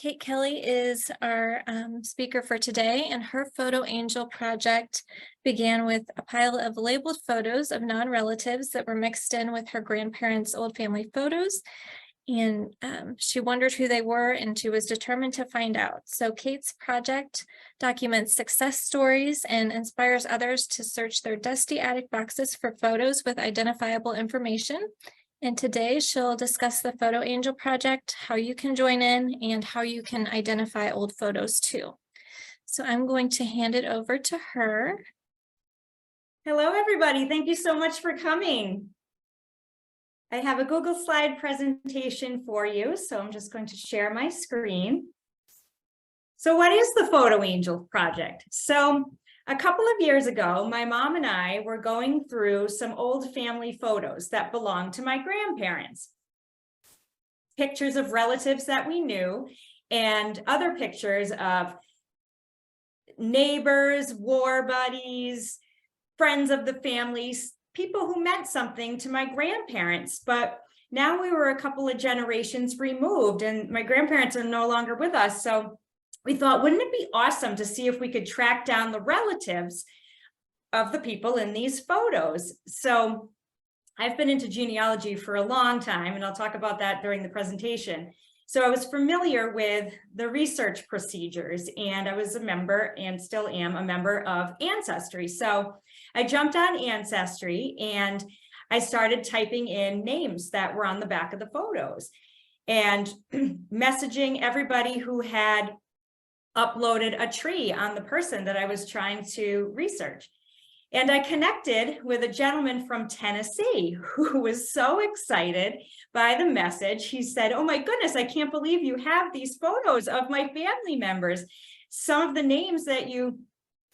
Kate Kelley is our speaker for today, and her Photo Angel project began with a pile of labeled photos of non-relatives that were mixed in with her grandparents' old family photos. And she wondered who they were, and she was determined to find out. So Kate's project documents success stories and inspires others to search their dusty attic boxes for photos with identifiable information. And today she'll discuss the Photo Angel project, how you can join in, and how you can identify old photos too. So I'm going to hand it over to her. Hello, everybody. Thank you so much for coming. I have a Google slide presentation for you, so I'm just going to share my screen. So what is the Photo Angel project? So a couple of years ago, my mom and I were going through some old family photos that belonged to my grandparents. Pictures of relatives that we knew and other pictures of neighbors, war buddies, friends of the families, people who meant something to my grandparents. But now we were a couple of generations removed and my grandparents are no longer with us. So we thought, wouldn't it be awesome to see if we could track down the relatives of the people in these photos? So I've been into genealogy for a long time, and I'll talk about that during the presentation. So I was familiar with the research procedures, and I was a member and still am a member of Ancestry. So I jumped on Ancestry and I started typing in names that were on the back of the photos and messaging everybody who had uploaded a tree on the person that I was trying to research. And I connected with a gentleman from Tennessee who was so excited by the message. He said, "Oh my goodness, I can't believe you have these photos of my family members. Some of the names that you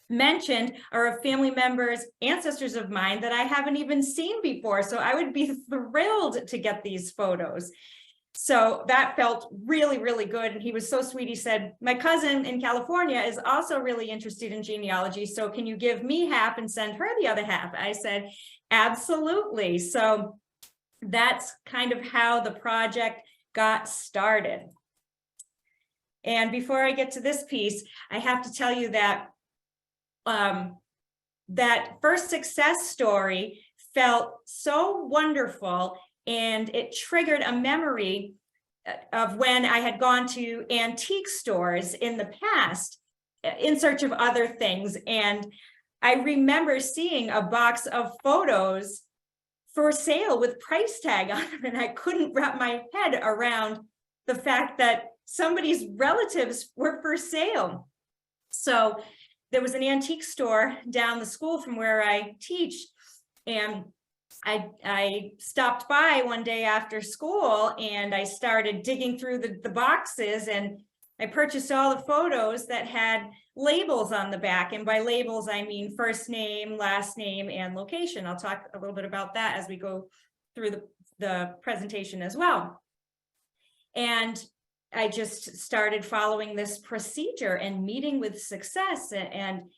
mentioned are of family members, ancestors of mine that I haven't even seen before. So I would be thrilled to get these photos." So that felt really, really good. And he was so sweet. He said, "My cousin in California is also really interested in genealogy. So can you give me half and send her the other half?" I said, "Absolutely." So that's kind of how the project got started. And before I get to this piece, I have to tell you that that first success story felt so wonderful. And it triggered a memory of when I had gone to antique stores in the past in search of other things. And I remember seeing a box of photos for sale with price tag on them. And I couldn't wrap my head around the fact that somebody's relatives were for sale. So there was an antique store down the school from where I teach, and I stopped by one day after school and I started digging through the boxes, and I purchased all the photos that had labels on the back. And by labels, I mean first name, last name, and location. I'll talk a little bit about that as we go through the presentation as well. And I just started following this procedure and meeting with success, and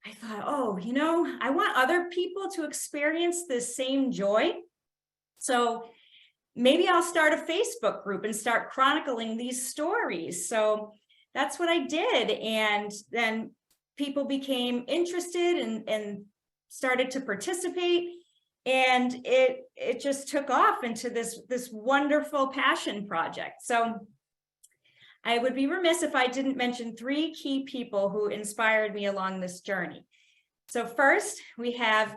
I thought, oh, you know, I want other people to experience this same joy. So maybe I'll start a Facebook group and start chronicling these stories. So that's what I did. And then people became interested and started to participate. And it just took off into this wonderful passion project. So I would be remiss if I didn't mention three key people who inspired me along this journey. So first, we have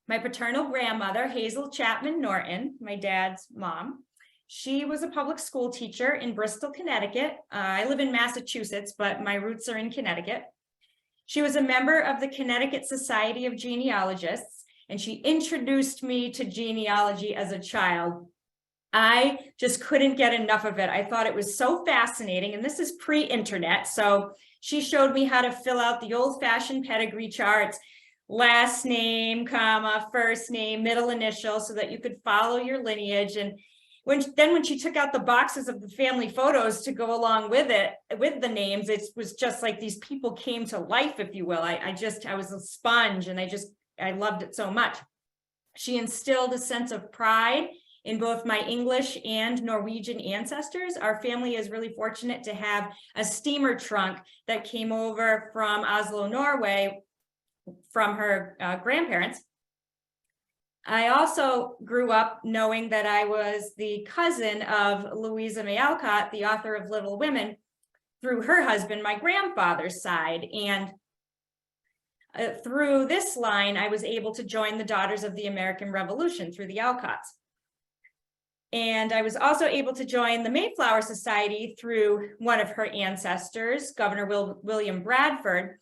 my paternal grandmother, Hazel Chapman Norton, my dad's mom. She was a public school teacher in Bristol, Connecticut. I live in Massachusetts, but my roots are in Connecticut. She was a member of the Connecticut Society of Genealogists, and she introduced me to genealogy as a child. I just couldn't get enough of it. I thought it was so fascinating, and this is pre-internet. So she showed me how to fill out the old-fashioned pedigree charts, last name, comma, first name, middle initial, so that you could follow your lineage. And when she took out the boxes of the family photos to go along with it, with the names, it was just like these people came to life, if you will. I was a sponge, and I loved it so much. She instilled a sense of pride in both my English and Norwegian ancestors. Our family is really fortunate to have a steamer trunk that came over from Oslo, Norway, from her grandparents. I also grew up knowing that I was the cousin of Louisa May Alcott, the author of Little Women, through her husband, my grandfather's side. And through this line, I was able to join the Daughters of the American Revolution through the Alcotts. And I was also able to join the Mayflower Society through one of her ancestors, Governor William Bradford.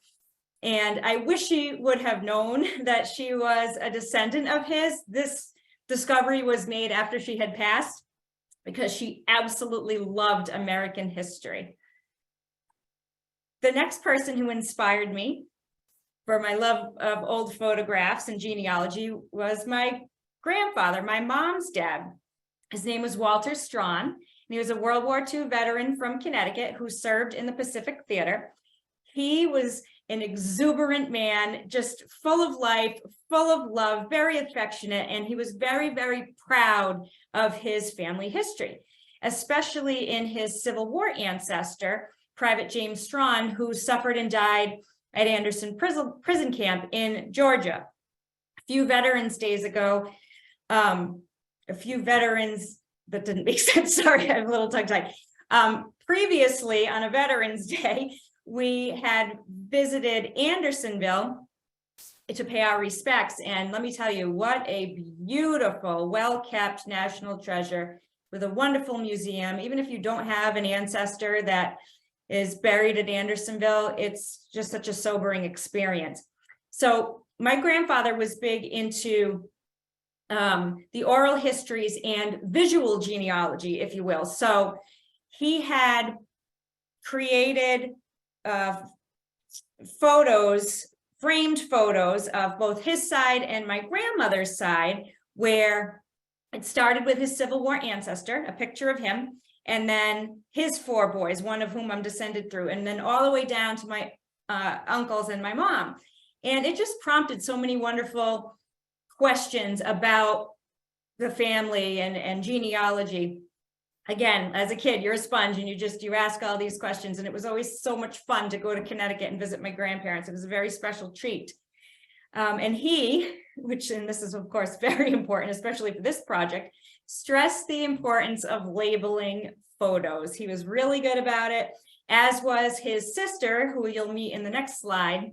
And I wish she would have known that she was a descendant of his. This discovery was made after she had passed, because she absolutely loved American history. The next person who inspired me for my love of old photographs and genealogy was my grandfather, my mom's dad. His name was Walter Strawn, and he was a World War II veteran from Connecticut who served in the Pacific Theater. He was an exuberant man, just full of life, full of love, very affectionate, and he was very, very proud of his family history, especially in his Civil War ancestor, Private James Strawn, who suffered and died at Anderson prison camp in Georgia. A few Veterans Days ago, a few veterans, that didn't make sense, sorry, I'm a little tongue-tied. Previously, on a Veterans Day, we had visited Andersonville to pay our respects. And let me tell you, what a beautiful, well-kept national treasure with a wonderful museum. Even if you don't have an ancestor that is buried at Andersonville, it's just such a sobering experience. So my grandfather was big into the oral histories and visual genealogy, if you will. So he had created photos, framed photos of both his side and my grandmother's side, where it started with his Civil War ancestor, a picture of him, and then his four boys, one of whom I'm descended through, and then all the way down to my uncles and my mom. And it just prompted so many wonderful questions about the family and genealogy. Again, as a kid, you're a sponge and you ask all these questions. And it was always so much fun to go to Connecticut and visit my grandparents. It was a very special treat. And this is of course very important, especially for this project, stressed the importance of labeling photos. He was really good about it, as was his sister, who you'll meet in the next slide.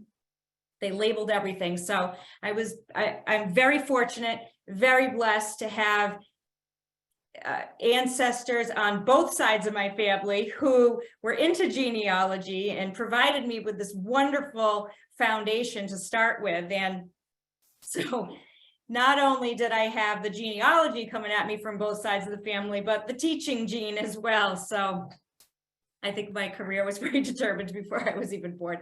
They labeled everything. So I'm very fortunate, very blessed to have ancestors on both sides of my family who were into genealogy and provided me with this wonderful foundation to start with. And so not only did I have the genealogy coming at me from both sides of the family, but the teaching gene as well. So I think my career was very determined before I was even born.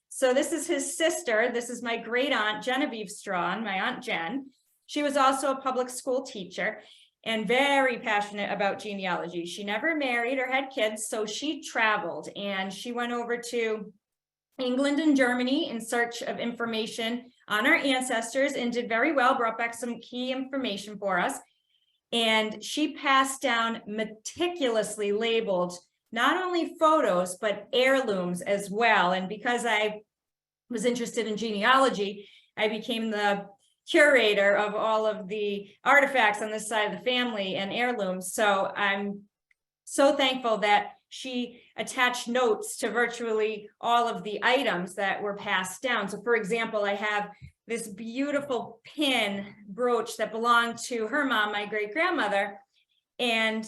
So this is his sister. This is my great aunt, Genevieve Strawn, my Aunt Jen. She was also a public school teacher and very passionate about genealogy. She never married or had kids, so she traveled and she went over to England and Germany in search of information on our ancestors and did very well, brought back some key information for us. And she passed down meticulously labeled not only photos, but heirlooms as well. And because I was interested in genealogy, I became the curator of all of the artifacts on this side of the family and heirlooms. So I'm so thankful that she attached notes to virtually all of the items that were passed down. So for example, I have this beautiful pin brooch that belonged to her mom, my great grandmother, and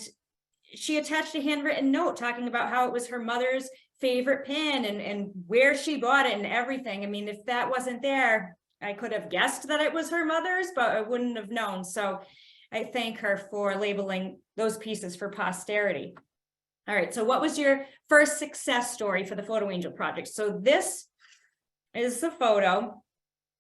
she attached a handwritten note talking about how it was her mother's favorite pin and where she bought it and everything. I mean, if that wasn't there, I could have guessed that it was her mother's, but I wouldn't have known. So I thank her for labeling those pieces for posterity. All right, so what was your first success story for the Photo Angel project? So this is the photo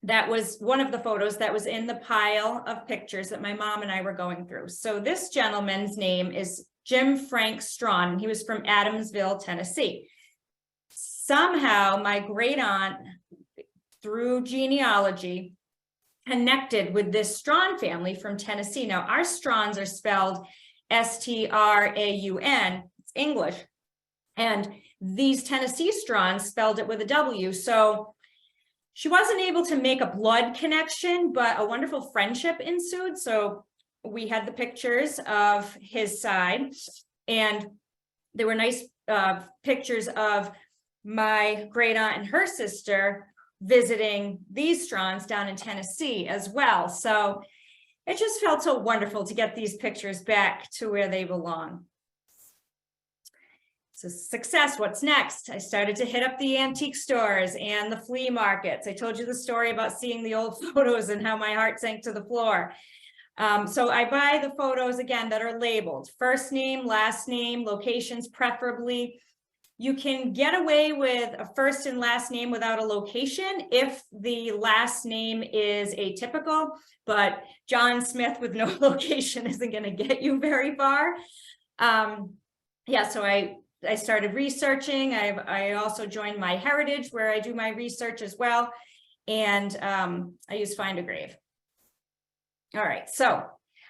that was one of the photos that was in the pile of pictures that my mom and I were going through. So this gentleman's name is Jim Frank Strawn. He was from Adamsville, Tennessee. Somehow my great aunt, through genealogy, connected with this Strawn family from Tennessee. Now, our Strauns are spelled S-T-R-A-U-N, it's English, and these Tennessee Strauns spelled it with a W. So she wasn't able to make a blood connection, but a wonderful friendship ensued. So we had the pictures of his side, and there were nice pictures of my great aunt and her sister visiting these Strauns down in Tennessee as well. So it just felt so wonderful to get these pictures back to where they belong. So success, what's next? I started to hit up the antique stores and the flea markets. I told you the story about seeing the old photos and how my heart sank to the floor. So I buy the photos again that are labeled, first name, last name, locations preferably. You can get away with a first and last name without a location if the last name is atypical, but John Smith with no location isn't going to get you very far. Yeah, so I started researching. I also joined My Heritage, where I do my research as well. And I use Find a Grave. All right, so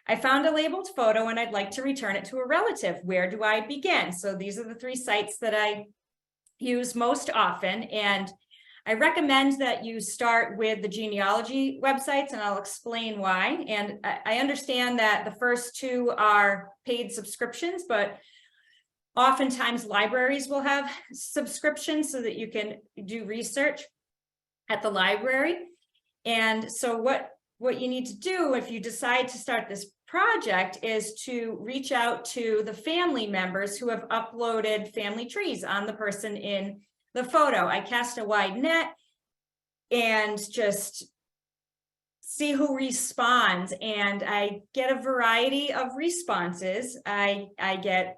I found a labeled photo and I'd like to return it to a relative. Where do I begin? So these are the 3 sites that I use most often. And I recommend that you start with the genealogy websites, and I'll explain why. And I understand that the first 2 are paid subscriptions, but oftentimes libraries will have subscriptions so that you can do research at the library. And so what you need to do if you decide to start this project is to reach out to the family members who have uploaded family trees on the person in the photo. I cast a wide net and just see who responds, and I get a variety of responses. I get,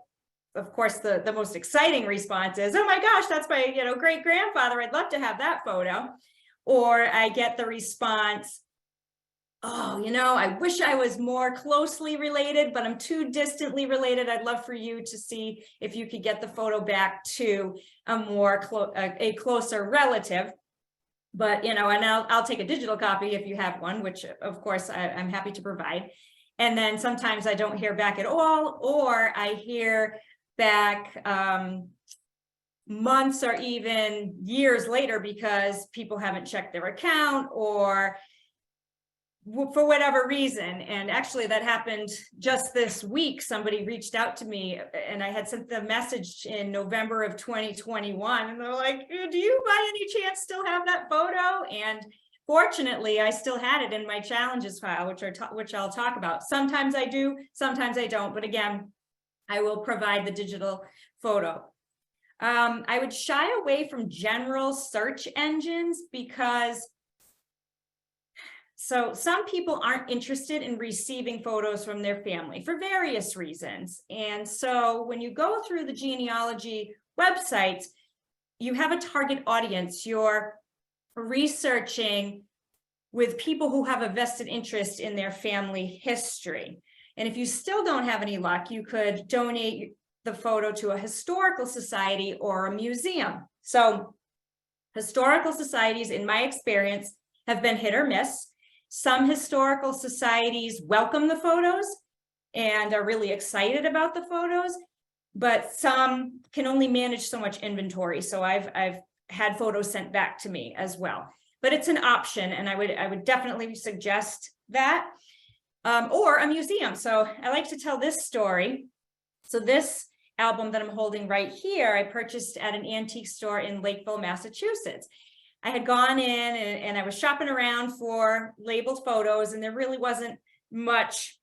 of course, the most exciting response is, oh my gosh, that's my great grandfather, I'd love to have that photo. Or I get the response, oh, I wish I was more closely related, but I'm too distantly related. I'd love for you to see if you could get the photo back to a closer relative. But, and I'll take a digital copy if you have one, which of course I'm happy to provide. And then sometimes I don't hear back at all, or I hear back months or even years later because people haven't checked their account or for whatever reason. And actually that happened just this week. Somebody reached out to me and I had sent the message in November of 2021, and they're like, do you by any chance still have that photo? And fortunately I still had it in my challenges file, which I'll talk about. Sometimes I do, sometimes I don't, but again, I will provide the digital photo. I would shy away from general search engines because some people aren't interested in receiving photos from their family for various reasons. And so when you go through the genealogy websites, you have a target audience. You're researching with people who have a vested interest in their family history. And if you still don't have any luck, you could donate the photo to a historical society or a museum. So historical societies, in my experience, have been hit or miss. Some historical societies welcome the photos and are really excited about the photos, but some can only manage so much inventory. So I've had photos sent back to me as well. But it's an option, and I would definitely suggest that. Or a museum. So I like to tell this story. So this album that I'm holding right here, I purchased at an antique store in Lakeville, Massachusetts. I had gone in and I was shopping around for labeled photos, and there really wasn't much.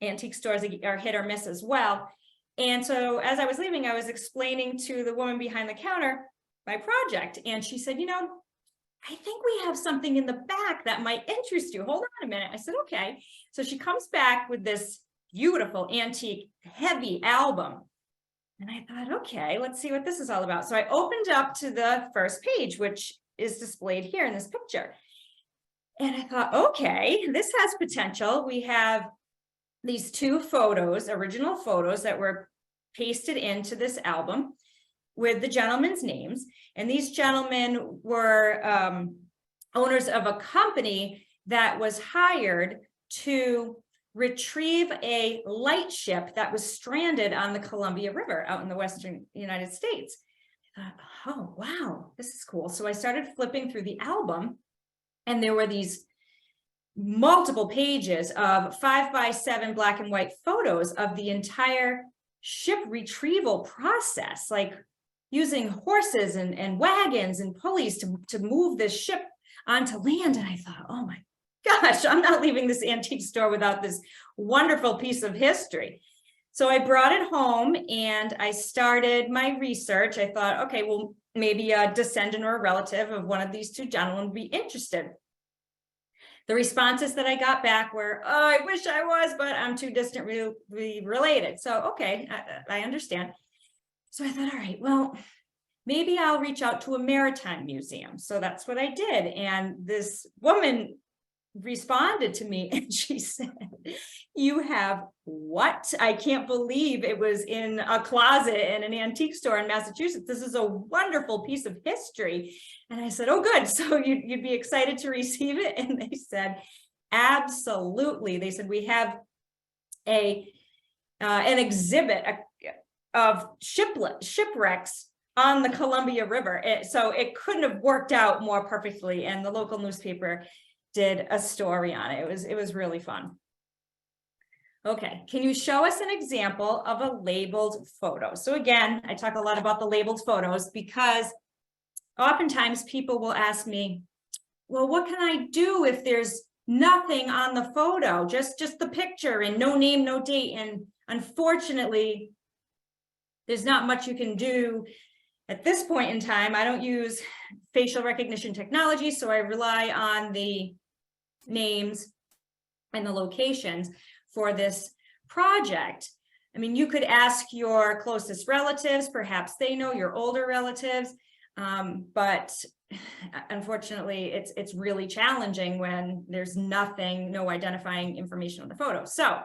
Antique stores are hit or miss as well. And so as I was leaving, I was explaining to the woman behind the counter my project, and she said, I think we have something in the back that might interest you. Hold on a minute. I said, okay. So she comes back with this beautiful antique heavy album. And I thought, okay, let's see what this is all about. So I opened up to the first page, which is displayed here in this picture. And I thought, okay, this has potential. We have these 2 photos, original photos that were pasted into this album with the gentlemen's names. And these gentlemen were owners of a company that was hired to retrieve a lightship that was stranded on the Columbia River out in the Western United States. I thought, oh, wow, this is cool. So I started flipping through the album, and there were these multiple pages of 5x7 black and white photos of the entire ship retrieval process, like using horses and wagons and pulleys to move this ship onto land. And I thought, oh my gosh, I'm not leaving this antique store without this wonderful piece of history. So I brought it home and I started my research. I thought, okay, well, maybe a descendant or a relative of one of these two gentlemen would be interested. The responses that I got back were, oh, I wish I was, but I'm too distantly related. So, okay, I understand. So I thought, all right, well, maybe I'll reach out to a maritime museum. So that's what I did. And this woman responded to me and she said, you have what? I can't believe it was in a closet in an antique store in Massachusetts. This is a wonderful piece of history. And I said, oh, good. So you'd be excited to receive it? And they said, absolutely. They said, we have an exhibit of shipwrecks on the Columbia River. So it couldn't have worked out more perfectly. And the local newspaper did a story on it. It was really fun. Okay, can you show us an example of a labeled photo? So again, I talk a lot about the labeled photos because oftentimes people will ask me, well, what can I do if there's nothing on the photo, just the picture and no name, no date? And unfortunately, there's not much you can do at this point in time. I don't use facial recognition technology, so I rely on the names and the locations for this project. I mean, you could ask your closest relatives, perhaps they know your older relatives, but unfortunately, it's really challenging when there's nothing, no identifying information on the photo. So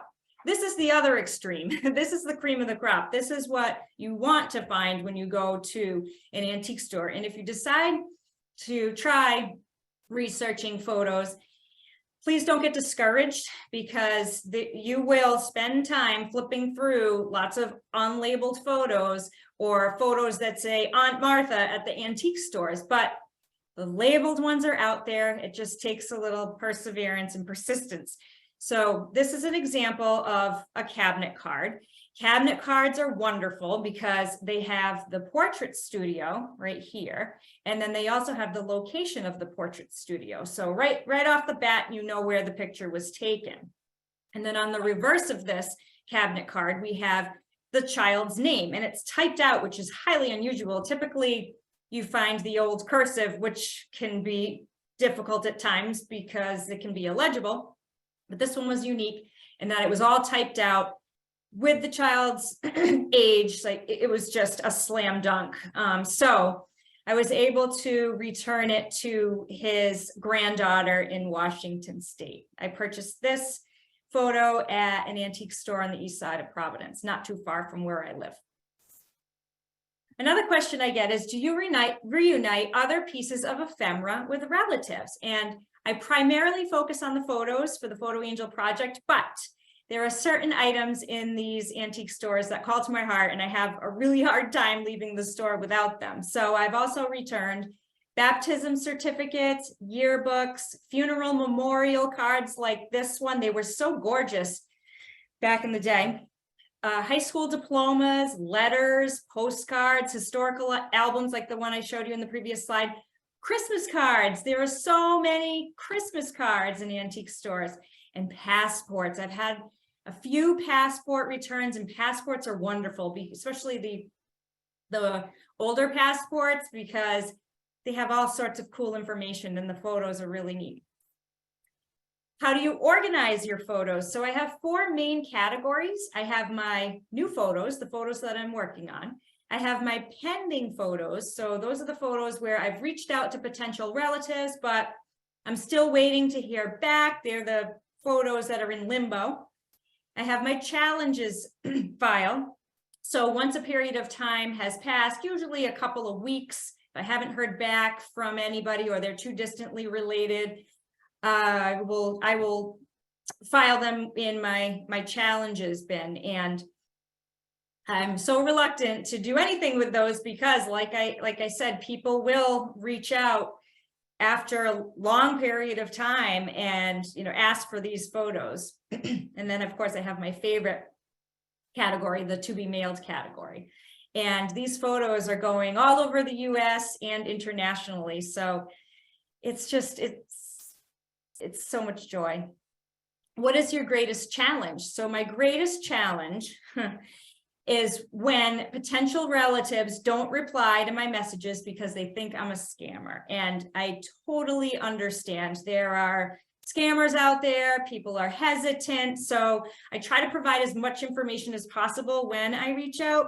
this is the other extreme. This is the cream of the crop. This is what you want to find when you go to an antique store. And if you decide to try researching photos, please don't get discouraged, because you will spend time flipping through lots of unlabeled photos or photos that say Aunt Martha at the antique stores, but the labeled ones are out there. It just takes a little perseverance and persistence. So this is an example of a cabinet card. Cabinet cards are wonderful because they have the portrait studio right here, and then they also have the location of the portrait studio. So right off the bat, you know where the picture was taken. And then on the reverse of this cabinet card, we have the child's name, and it's typed out, which is highly unusual. Typically, you find the old cursive, which can be difficult at times because it can be illegible. But this one was unique in that it was all typed out with the child's age. Like it was just a slam dunk. So I was able to return it to his granddaughter in Washington State. I purchased this photo at an antique store on the east side of Providence, not too far from where I live. Another question I get is, do you reunite other pieces of ephemera with relatives? And I primarily focus on the photos for the Photo Angel project, but there are certain items in these antique stores that call to my heart, and I have a really hard time leaving the store without them. So I've also returned baptism certificates, yearbooks, funeral memorial cards like this one. They were so gorgeous back in the day. High school diplomas, letters, postcards, historical albums like the one I showed you in the previous slide, Christmas cards. There are so many Christmas cards in antique stores, and passports. I've had a few passport returns, and passports are wonderful, especially the older passports, because they have all sorts of cool information and the photos are really neat. How do you organize your photos? So I have 4 main categories. I have my new photos, the photos that I'm working on. I have my pending photos. So those are the photos where I've reached out to potential relatives, but I'm still waiting to hear back. They're the photos that are in limbo. I have my challenges file. So once a period of time has passed, usually a couple of weeks, if I haven't heard back from anybody or they're too distantly related, I will file them in my challenges bin. And I'm so reluctant to do anything with those because like I said, people will reach out after a long period of time and, ask for these photos. And then of course I have my favorite category, the to be mailed category. And these photos are going all over the US and internationally. So it's so much joy. What is your greatest challenge? So my greatest challenge is when potential relatives don't reply to my messages because they think I'm a scammer. And I totally understand. There are scammers out there, people are hesitant. So I try to provide as much information as possible when I reach out.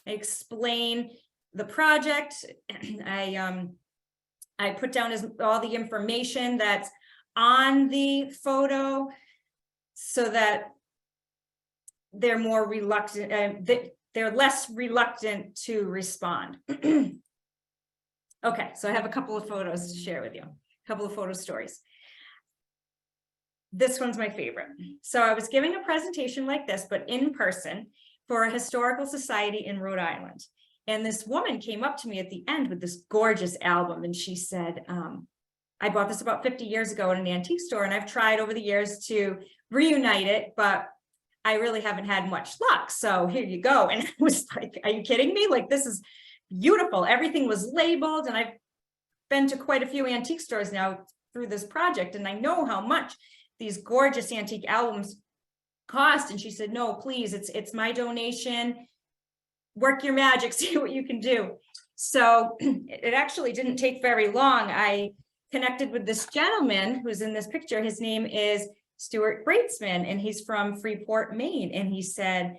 I explain the project. I put down all the information that's on the photo so that they're more reluctant, they're less reluctant to respond. Okay, so I have a couple of photos to share with you, a couple of photo stories. This one's my favorite. So I was giving a presentation like this, but in person for a historical society in Rhode Island. And this woman came up to me at the end with this gorgeous album. And she said, I bought this about 50 years ago in an antique store, and I've tried over the years to reunite it, but I really haven't had much luck. So here you go. And I was like, are you kidding me? Like, this is beautiful. Everything was labeled. And I've been to quite a few antique stores now through this project. And I know how much these gorgeous antique albums cost. And she said, no, please, it's my donation. Work your magic, see what you can do. So it actually didn't take very long. I connected with this gentleman who's in this picture. His name is Stuart Bratesman, and he's from Freeport, Maine. And he said,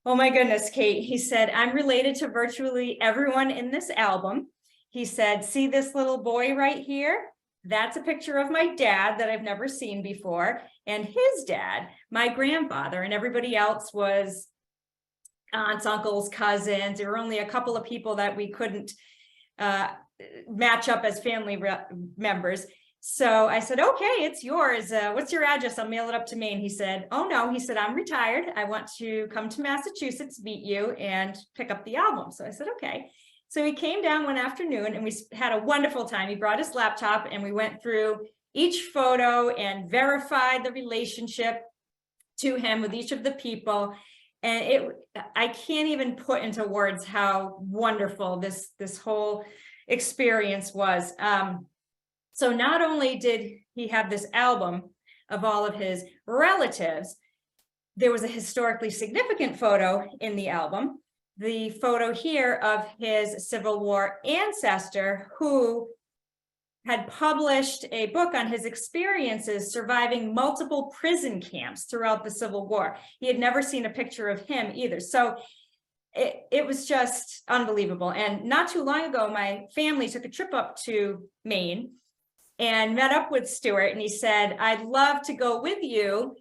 oh my goodness, Kate, he said, I'm related to virtually everyone in this album. He said, see this little boy right here? That's a picture of my dad that I've never seen before. And his dad, my grandfather, and everybody else was aunts, uncles, cousins. There were only a couple of people that we couldn't match up as family members. So I said, okay, it's yours. What's your address? I'll mail it up to Maine. He said, oh no, he said, I'm retired. I want to come to Massachusetts, meet you, and pick up the album. So I said, okay. So he came down one afternoon and we had a wonderful time. He brought his laptop and we went through each photo and verified the relationship to him with each of the people. And I can't even put into words how wonderful this whole experience was. So not only did he have this album of all of his relatives, there was a historically significant photo in the album. The photo here of his Civil War ancestor who had published a book on his experiences surviving multiple prison camps throughout the Civil War. He had never seen a picture of him either. So it was just unbelievable. And not too long ago, my family took a trip up to Maine and met up with Stuart, and he said, I'd love to go with you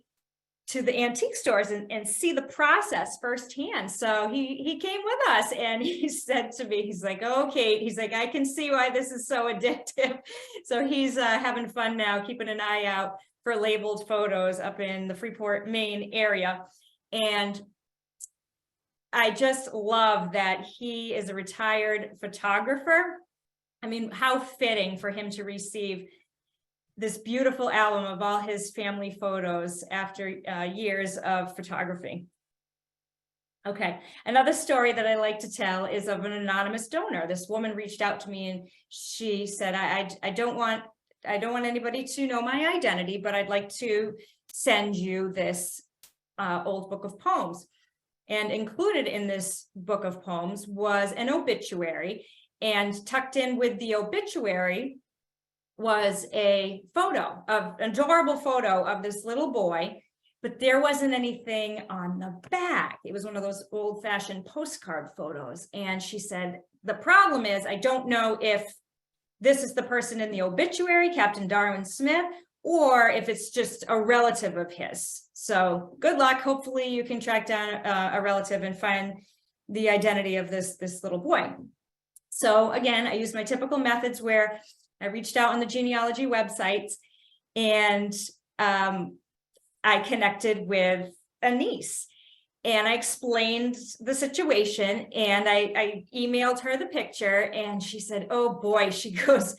to the antique stores and see the process firsthand. So he came with us, and he said to me, he's like, oh, Kate, he's like, I can see why this is so addictive. So he's having fun now, keeping an eye out for labeled photos up in the Freeport, Maine area. And I just love that he is a retired photographer. I mean, how fitting for him to receive this beautiful album of all his family photos after years of photography. Okay, another story that I like to tell is of an anonymous donor. This woman reached out to me and she said, I don't want anybody to know my identity, but I'd like to send you this old book of poems. And included in this book of poems was an obituary, and tucked in with the obituary was a photo of an adorable photo of this little boy, but there wasn't anything on the back. It was one of those old-fashioned postcard photos. And she said, the problem is I don't know if this is the person in the obituary, Captain Darwin Smith, or if it's just a relative of his. So good luck. Hopefully you can track down a relative and find the identity of this little boy. So again, I used my typical methods where I reached out on the genealogy websites And I connected with a niece. And I explained the situation, and I emailed her the picture, and she said, oh boy, she goes,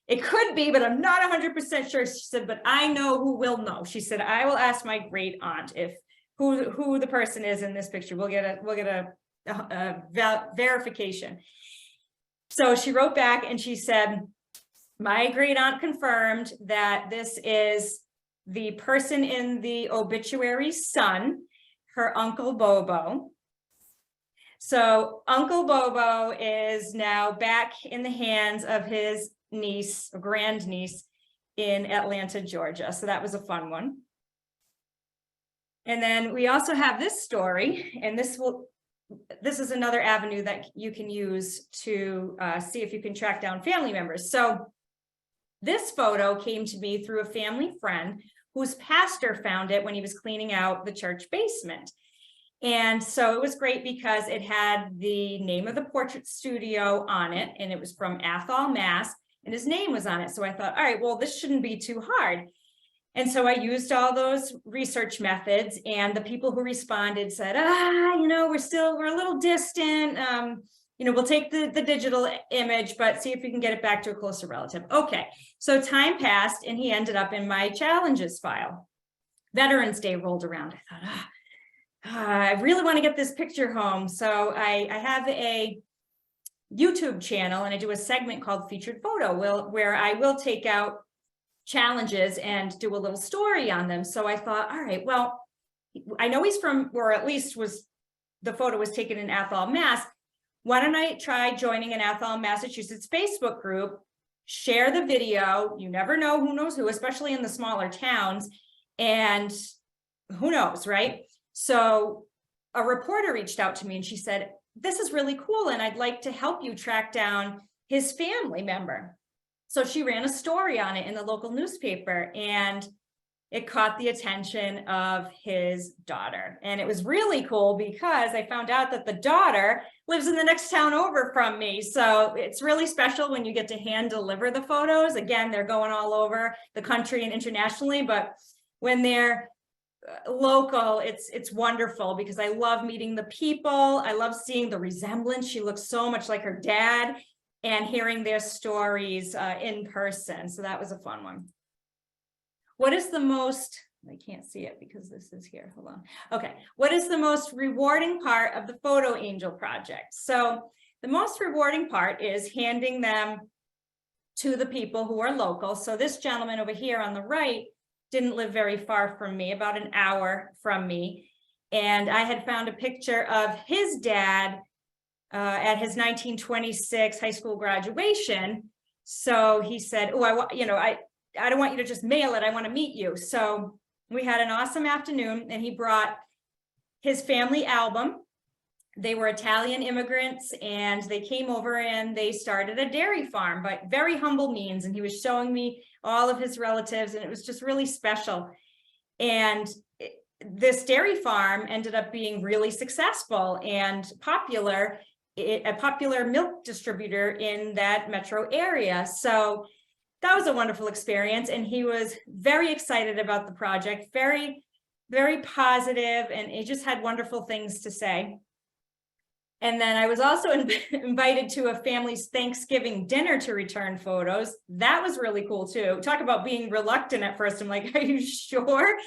it could be, but I'm not 100% sure. She said, but I know who will know. She said, I will ask my great aunt if who the person is in this picture. We'll get a verification. So she wrote back and she said, my great aunt confirmed that this is the person in the obituary's son, her Uncle Bobo. So Uncle Bobo is now back in the hands of his niece, or grandniece, in Atlanta, Georgia. So that was a fun one. And then we also have this story, and this is another avenue that you can use to see if you can track down family members. So this photo came to me through a family friend whose pastor found it when he was cleaning out the church basement. And so it was great because it had the name of the portrait studio on it, and it was from Athol, Mass, and his name was on it. So I thought, all right, well, this shouldn't be too hard. And so I used all those research methods, and the people who responded said, we're a little distant. We'll take the digital image, but see if we can get it back to a closer relative. Okay, so time passed and he ended up in my challenges file. Veterans Day rolled around. I thought, I really want to get this picture home. So I have a YouTube channel, and I do a segment called Featured Photo, where I will take out challenges and do a little story on them. So I thought, all right, well, I know he's from, or at least the photo was taken in Athol, Mass. Why don't I try joining an Athol, Massachusetts Facebook group, share the video. You never know who knows who, especially in the smaller towns, and who knows, right? So a reporter reached out to me and she said, this is really cool, and I'd like to help you track down his family member. So she ran a story on it in the local newspaper, and it caught the attention of his daughter. And it was really cool because I found out that the daughter lives in the next town over from me. So it's really special when you get to hand deliver the photos. Again, they're going all over the country and internationally, but when they're local, it's wonderful because I love meeting the people. I love seeing the resemblance. She looks so much like her dad, and hearing their stories in person. So that was a fun one. What is the most, I can't see it because this is here, hold on. Okay, what is the most rewarding part of the Photo Angel project? So the most rewarding part is handing them to the people who are local. So this gentleman over here on the right didn't live very far from me, about an hour from me. And I had found a picture of his dad at his 1926 high school graduation. So he said, oh, I don't want you to just mail it. I want to meet you. So we had an awesome afternoon, and he brought his family album. They were Italian immigrants, and they came over and they started a dairy farm, but very humble means. And he was showing me all of his relatives, and it was just really special. And this dairy farm ended up being really successful and popular, a popular milk distributor in that metro area. So that was a wonderful experience, and he was very excited about the project, very, very positive, and he just had wonderful things to say. And then I was also invited to a family's Thanksgiving dinner to return photos. That was really cool too. Talk about being reluctant at first. I'm like, are you sure?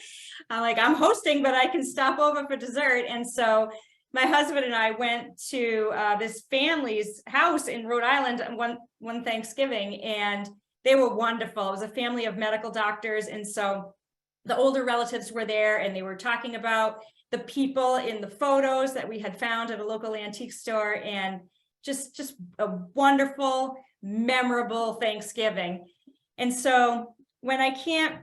I'm like, I'm hosting, but I can stop over for dessert. And so my husband and I went to this family's house in Rhode Island one Thanksgiving, and they were wonderful. It was a family of medical doctors. And so the older relatives were there, and they were talking about the people in the photos that we had found at a local antique store, and just a wonderful, memorable Thanksgiving. And so when I can't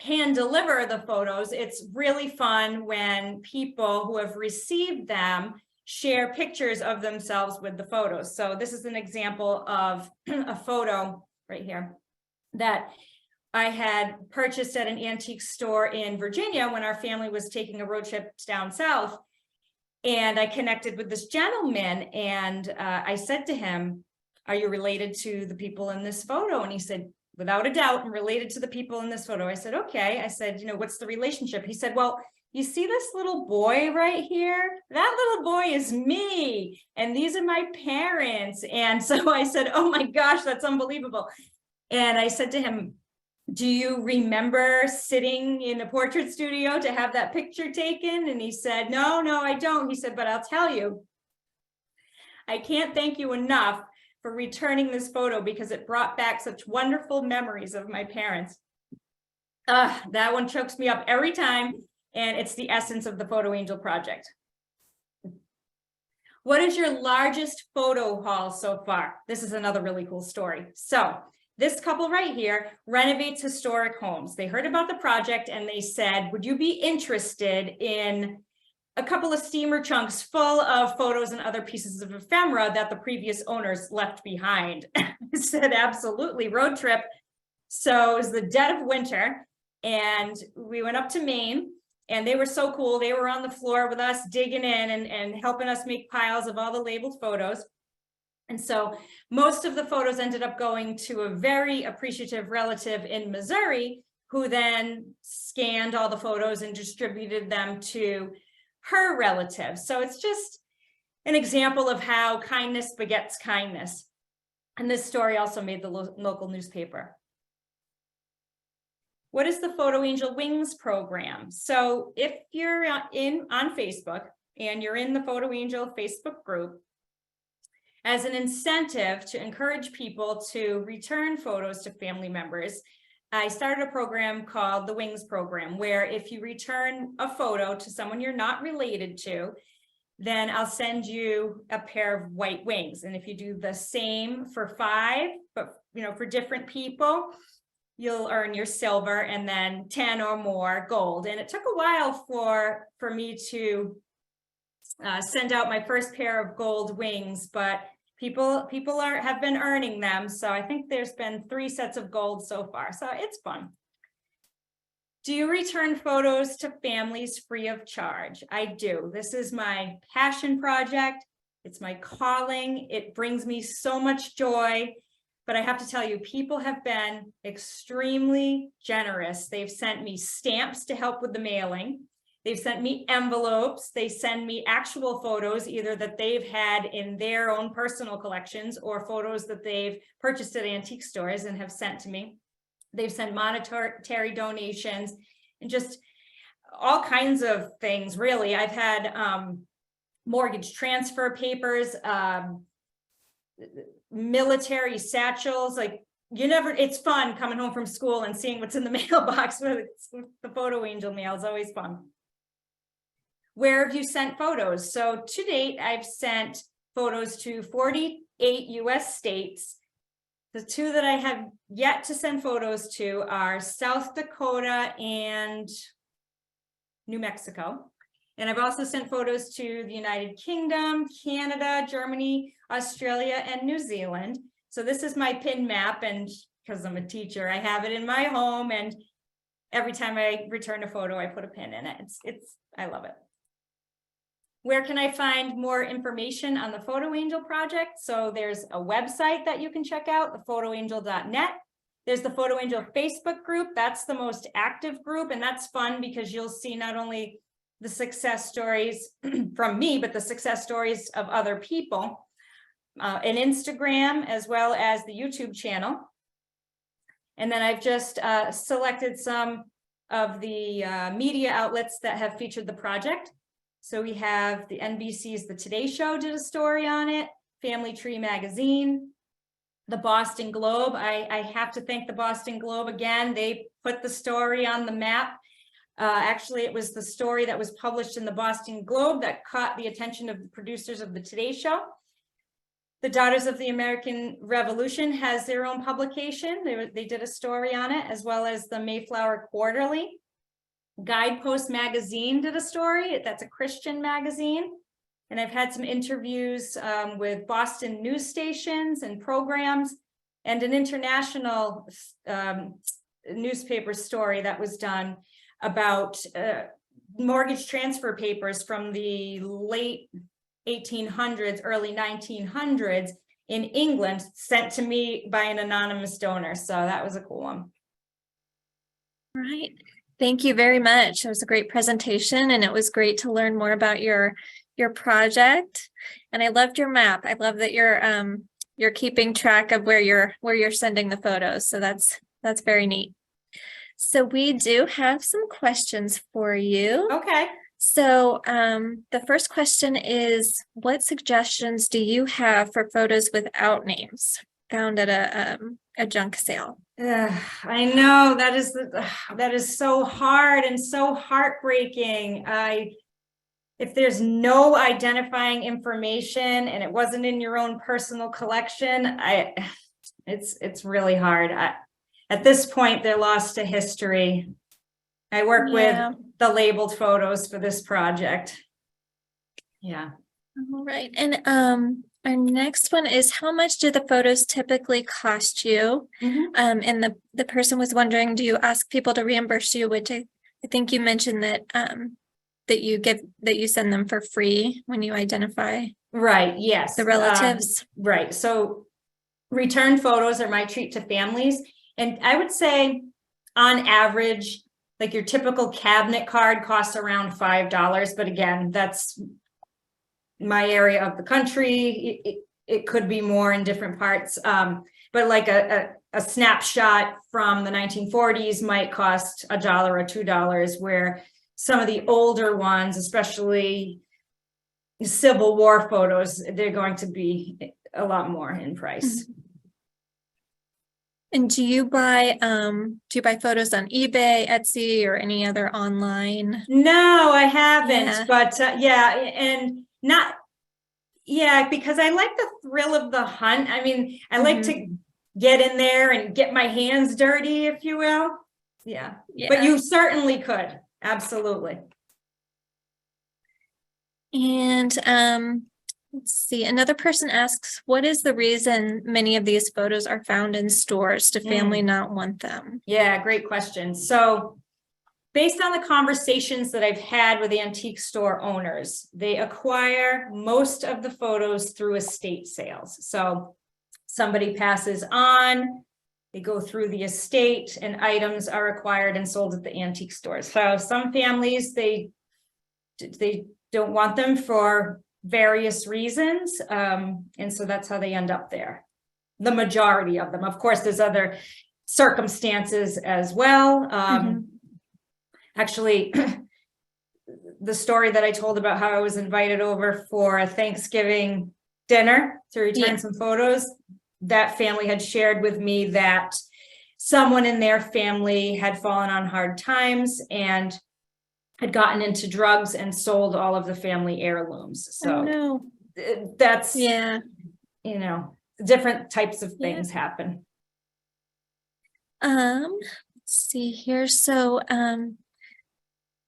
hand deliver the photos, it's really fun when people who have received them share pictures of themselves with the photos. So this is an example of a photo right here that I had purchased at an antique store in Virginia when our family was taking a road trip down south. And I connected with this gentleman, and I said to him, are you related to the people in this photo? And he said, without a doubt and related to the people in this photo. I said, okay. I said, what's the relationship? He said, well, you see this little boy right here? That little boy is me. And these are my parents. And so I said, oh my gosh, that's unbelievable. And I said to him, do you remember sitting in a portrait studio to have that picture taken? And he said, no, I don't. He said, but I'll tell you, I can't thank you enough for returning this photo because it brought back such wonderful memories of my parents. That one chokes me up every time, and it's the essence of the Photo Angel project. What is your largest photo haul so far? This is another really cool story. So this couple right here renovates historic homes. They heard about the project and they said, would you be interested in a couple of steamer trunks full of photos and other pieces of ephemera that the previous owners left behind? I said, absolutely, road trip. So it was the dead of winter and we went up to Maine and they were so cool. They were on the floor with us digging in and helping us make piles of all the labeled photos. And so most of the photos ended up going to a very appreciative relative in Missouri, who then scanned all the photos and distributed them to her relatives. So it's just an example of how kindness begets kindness. And this story also made the local newspaper. What is the Photo Angel Wings program? So if you're on Facebook and you're in the Photo Angel Facebook group, as an incentive to encourage people to return photos to family members, I started a program called the Wings program, where if you return a photo to someone you're not related to, then I'll send you a pair of white wings. And if you do the same for 5, but for different people, you'll earn your silver and then 10 or more gold. And it took a while for me to send out my first pair of gold wings, but people have been earning them. So I think there's been 3 sets of gold so far. So it's fun. Do you return photos to families free of charge? I do. This is my passion project. It's my calling. It brings me so much joy. But I have to tell you, people have been extremely generous. They've sent me stamps to help with the mailing. They've sent me envelopes. They send me actual photos, either that they've had in their own personal collections or photos that they've purchased at antique stores and have sent to me. They've sent monetary donations and just all kinds of things, really. I've had mortgage transfer papers, military satchels, it's fun coming home from school and seeing what's in the mailbox with the Photo Angel mail is always fun. Where have you sent photos? So to date, I've sent photos to 48 US states. The 2 that I have yet to send photos to are South Dakota and New Mexico. And I've also sent photos to the United Kingdom, Canada, Germany, Australia, and New Zealand. So this is my pin map, and because I'm a teacher, I have it in my home, and every time I return a photo, I put a pin in it. I love it. Where can I find more information on the Photo Angel project? So there's a website that you can check out, thephotoangel.net. There's the Photo Angel Facebook group. That's the most active group, and that's fun because you'll see not only the success stories from me, but the success stories of other people. An Instagram, as well as the YouTube channel. And then I've just selected some of the media outlets that have featured the project. So we have the NBC's The Today Show did a story on it, Family Tree Magazine, the Boston Globe. I have to thank the Boston Globe again. They put the story on the map. Actually, it was the story that was published in the Boston Globe that caught the attention of the producers of the Today Show. The Daughters of the American Revolution has their own publication. They did a story on it, as well as the Mayflower Quarterly. Guidepost Magazine did a story. That's a Christian magazine. And I've had some interviews with Boston news stations and programs, and an international newspaper story that was done about mortgage transfer papers from the late 1800s, early 1900s in England, sent to me by an anonymous donor. So that was a cool one. Right. Thank you very much. It was a great presentation, and it was great to learn more about your project. And I loved your map. I love that you're keeping track of where you're sending the photos. So that's very neat. So we do have some questions for you. Okay. So the first question is, what suggestions do you have for photos without names found at a junk sale? I know that is so hard and so heartbreaking. If there's no identifying information and it wasn't in your own personal collection, it's really hard. At this point, they're lost to history. I work with the labeled photos for this project. Yeah. All right. And our next one is, how much do the photos typically cost you? And the person was wondering, do you ask people to reimburse you, which I think you mentioned that that you send them for free when you identify Yes, the relatives. Right. So return photos are my treat to families. And I would say on average, like your typical cabinet card costs around $5. But again, that's my area of the country. It could be more in different parts. But like a snapshot from the 1940s might cost $1 or $2, where some of the older ones, especially Civil War photos, they're going to be a lot more in price. And do you buy photos on eBay, Etsy, or any other online? No, I haven't, but because I like the thrill of the hunt. I mean, I like to get in there and get my hands dirty, if you will. Yeah. But you certainly could. Absolutely. And let's see, another person asks, what is the reason many of these photos are found in stores? Do family not want them? Yeah, great question. So based on the conversations that I've had with antique store owners, they acquire most of the photos through estate sales. So somebody passes on, they go through the estate, and items are acquired and sold at the antique stores. So some families, they don't want them for various reasons. And so that's how they end up there. The majority of them. Of course, there's other circumstances as well. Actually, the story that I told about how I was invited over for a Thanksgiving dinner to return some photos, that family had shared with me that someone in their family had fallen on hard times and had gotten into drugs and sold all of the family heirlooms. So that's, different types of things happen. Let's see here. So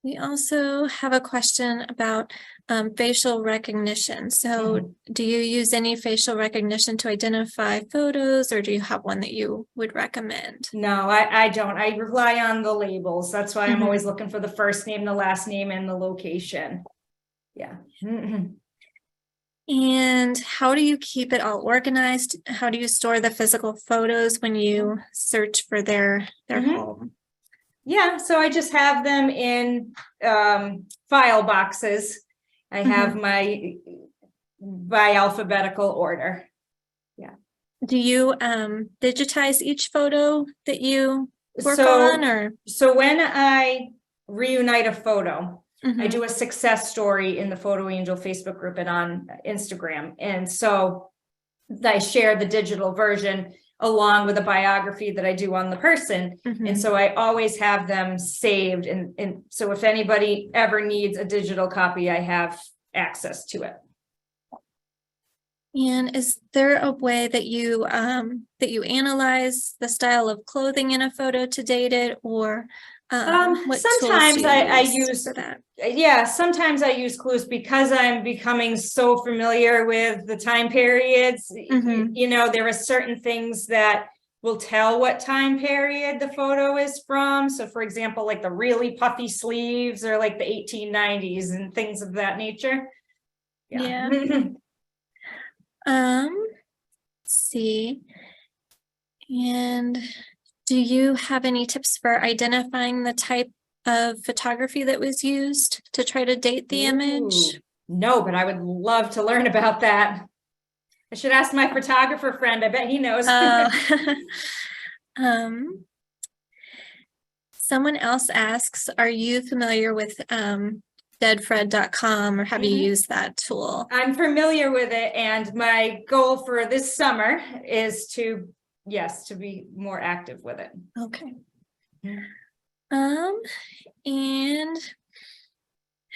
we also have a question about facial recognition. So do you use any facial recognition to identify photos, or do you have one that you would recommend? No, I don't. I rely on the labels. That's why I'm always looking for the first name, the last name, and the location. Yeah. And how do you keep it all organized? How do you store the physical photos when you search for their home? Yeah, so I just have them in file boxes. I have my by alphabetical order. Yeah. Do you digitize each photo that you work on, or? So when I reunite a photo, I do a success story in the Photo Angel Facebook group and on Instagram. And so I share the digital version along with a biography that I do on the person. And so I always have them saved. And so if anybody ever needs a digital copy, I have access to it. And is there a way that you analyze the style of clothing in a photo to date it, or sometimes I use for that? Sometimes I use clues because I'm becoming so familiar with the time periods. There are certain things that will tell what time period the photo is from. So for example, like the really puffy sleeves, or like the 1890s and things of that nature. see. And do you have any tips for identifying the type of photography that was used to try to date the image? Ooh, no, but I would love to learn about that. I should ask my photographer friend. I bet he knows. Someone else asks, are you familiar with deadfred.com, or have you used that tool? I'm familiar with it, and my goal for this summer is to be more active with it. Okay. And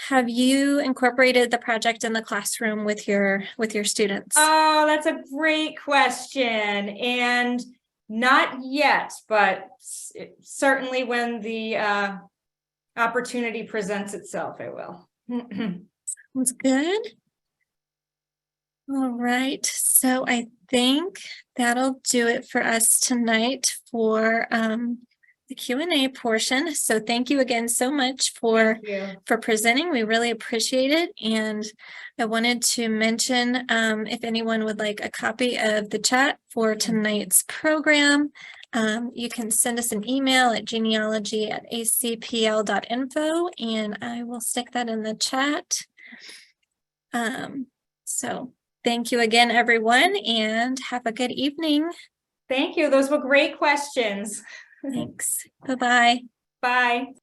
have you incorporated the project in the classroom with your students? Oh, that's a great question. And not yet, but certainly when the opportunity presents itself, I will. Sounds good. All right, so I think that'll do it for us tonight for the Q&A portion. So thank you again so much for presenting. We really appreciate it. And I wanted to mention if anyone would like a copy of the chat for tonight's program, you can send us an email at genealogy@acpl.info, and I will stick that in the chat. So thank you again, everyone, and have a good evening. Thank you. Those were great questions. Thanks. Bye-bye. Bye.